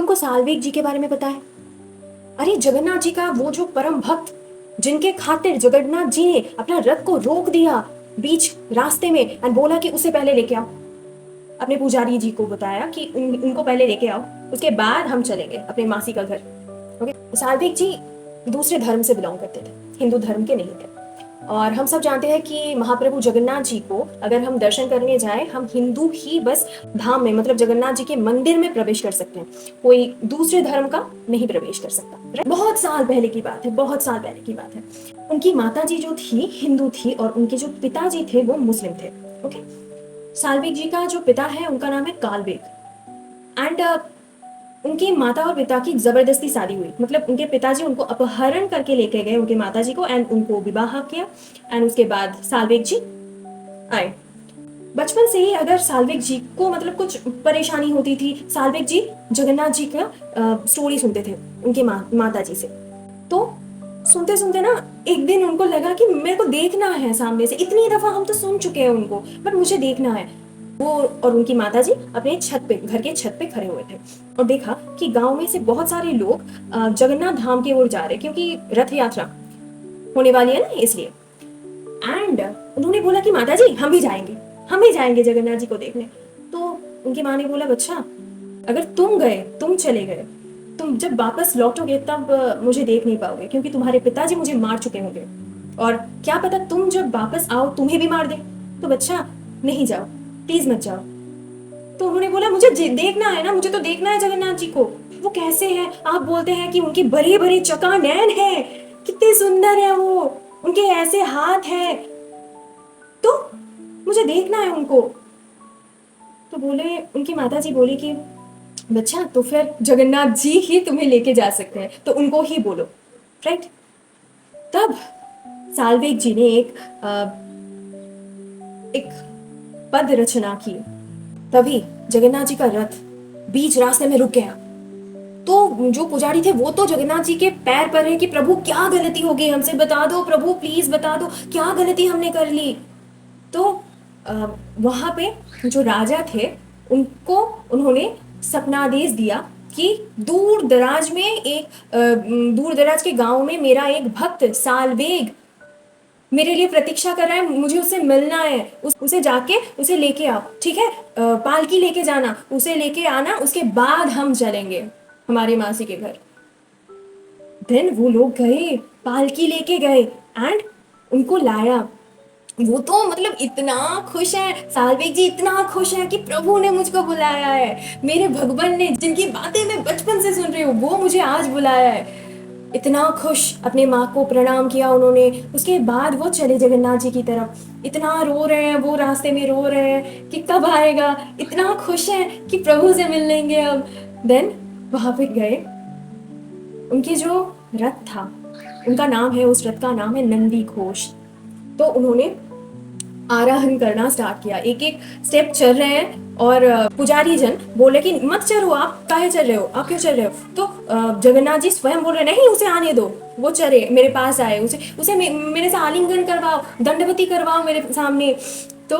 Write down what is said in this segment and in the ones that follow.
तुमको साल्वेग जी के बारे में पता है? अरे जगन्नाथ जी का वो जो परम भक्त, जिनके खातिर जगन्नाथ जी ने अपना रथ को रोक दिया बीच रास्ते में एंड बोला कि उसे पहले लेके आओ। अपने पुजारी जी को बताया कि उनको पहले लेके आओ, उसके बाद हम चलेंगे अपने मासी का घर। ओके, साल्वेग जी दूसरे धर्म से बिलोंग करते थे, हिंदू धर्म के नहीं थे। और हम सब जानते हैं कि महाप्रभु जगन्नाथ जी को अगर हम दर्शन करने जाए, हम हिंदू ही बस धाम में, मतलब जगन्नाथ जी के मंदिर में प्रवेश कर सकते हैं, कोई दूसरे धर्म का नहीं प्रवेश कर सकता। बहुत साल पहले की बात है, बहुत साल पहले की बात है। उनकी माता जी जो थी हिंदू थी और उनके जो पिताजी थे वो मुस्लिम थे। ओके, साल्वेग जी का जो पिता है उनका नाम है कालवेग एंड उनकी माता और पिता की जबरदस्ती शादी हुई, मतलब उनके पिताजी उनको अपहरण करके लेके गए उनके माताजी को एंड उनको विवाह किया एंड उसके बाद साल्वेग जी आए। बचपन से ही अगर साल्वेग जी को मतलब कुछ परेशानी होती थी, साल्वेग जी जगन्नाथ जी का स्टोरी सुनते थे उनके माता जी से। तो सुनते सुनते ना एक दिन उनको लगा कि मेरे को देखना है सामने से, इतनी दफा हम तो सुन चुके हैं उनको, बट मुझे देखना है। वो और उनकी माताजी अपने छत पे, घर के छत पे खड़े हुए थे और देखा कि गांव में से बहुत सारे लोग जगन्नाथ धाम की ओर जा रहे, क्योंकि रथ यात्रा होने वाली है ना, इसलिए। एंड उन्होंने बोला कि माताजी हम भी जाएंगे जगन्नाथ जी को देखने। तो उनकी माँ ने बोला, बच्चा अगर तुम चले गए, तुम जब वापस लौटोगे तब मुझे देख नहीं पाओगे, क्योंकि तुम्हारे पिताजी मुझे मार चुके होंगे और क्या पता तुम जब वापस आओ तुम्हें भी मार दे। तो बच्चा नहीं जाओ, प्लीज मत जाओ। तो उन्होंने बोला, मुझे देखना है ना, मुझे तो देखना है जगन्नाथ जी को। वो कैसे हैं? आप बोलते हैं कि उनके बड़े बड़े चकानैन हैं, कितने सुंदर है वो, उनके ऐसे हाथ हैं, तो मुझे देखना है उनको। तो बोले, उनकी माता जी बोली कि बच्चा तो फिर जगन्नाथ जी ही तुम्हें लेके जा सकते हैं, तो उनको ही बोलो, राइट। तब साल्वेग जी ने एक पद रचना की। तभी जगन्नाथ जी का रथ बीच रास्ते में रुक गया। तो जो पुजारी थे वो तो जगन्नाथ जी के पैर पर है कि प्रभु क्या गलती हो गई, हमसे बता दो प्रभु, प्लीज बता दो क्या गलती हमने कर ली। तो वहां पे जो राजा थे उनको उन्होंने सपनादेश दिया कि दूर दराज में दूर दराज के गांव में मेरा एक भक्त साल्वेग मेरे लिए प्रतीक्षा कर रहा है, मुझे उससे मिलना है, उसे जाके उसे लेके आओ, ठीक है? पालकी लेके जाना, उसे लेके आना, उसके बाद हम चलेंगे हमारे मासी के घर। देन वो लोग गए, पालकी लेके गए एंड उनको लाया। वो तो मतलब इतना खुश है, साल्वेग जी इतना खुश है कि प्रभु ने मुझको बुलाया है, मेरे भगवान ने जिनकी बातें मैं बचपन से सुन रही हूँ वो मुझे आज बुलाया है। इतना खुश, अपने माँ को प्रणाम किया उन्होंने। उसके बाद वो चले जगन्नाथ जी की तरफ, इतना रो रहे हैं वो, रास्ते में रो रहे हैं कि कब आएगा, इतना खुश है कि प्रभु से मिल लेंगे अब। देन वहां पे गए, उनके जो रथ था उनका नाम है, उस रथ का नाम है नंदी घोष। तो उन्होंने आरोहण करना स्टार्ट किया, एक एक स्टेप चल रहे हैं और पुजारी जन बोले कि मत चलो, आप काहे चल रहे हो, आप क्यों चल रहे हो? तो जगन्नाथ जी स्वयं बोल रहे, नहीं उसे आने दो, वो चले, मेरे पास आए, उसे मेरे से आलिंगन करवाओ, दंडवती करवाओ मेरे सामने। तो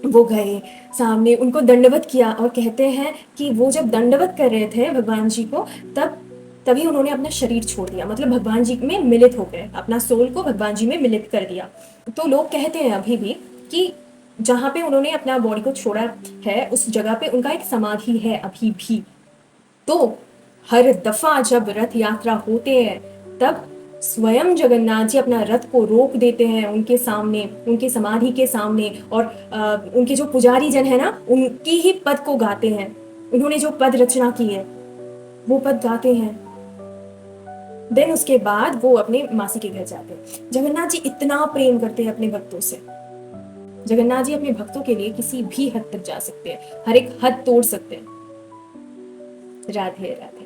वो गए सामने, उनको दंडवत किया और कहते हैं कि वो जब दंडवत कर रहे थे भगवान जी को, तभी उन्होंने अपना शरीर छोड़ दिया, मतलब भगवान जी में मिलित हो गए, अपना सोल को भगवान जी में मिलित कर दिया। तो लोग कहते हैं अभी भी कि जहाँ पे उन्होंने अपना बॉडी को छोड़ा है उस जगह पे उनका एक समाधि है अभी भी। तो हर दफा जब रथ यात्रा होते हैं तब स्वयं जगन्नाथ जी अपना रथ को रोक देते हैं उनके सामने, उनके समाधि के सामने, और उनके जो पुजारी जन है ना उनकी ही पद को गाते हैं, उन्होंने जो पद रचना की है वो पद गाते हैं। देन उसके बाद वो अपने मासी के घर जाते हैं। जगन्नाथ जी इतना प्रेम करते हैं अपने भक्तों से, जगन्नाथ जी अपने भक्तों के लिए किसी भी हद तक जा सकते हैं, हर एक हद तोड़ सकते हैं। राधे राधे।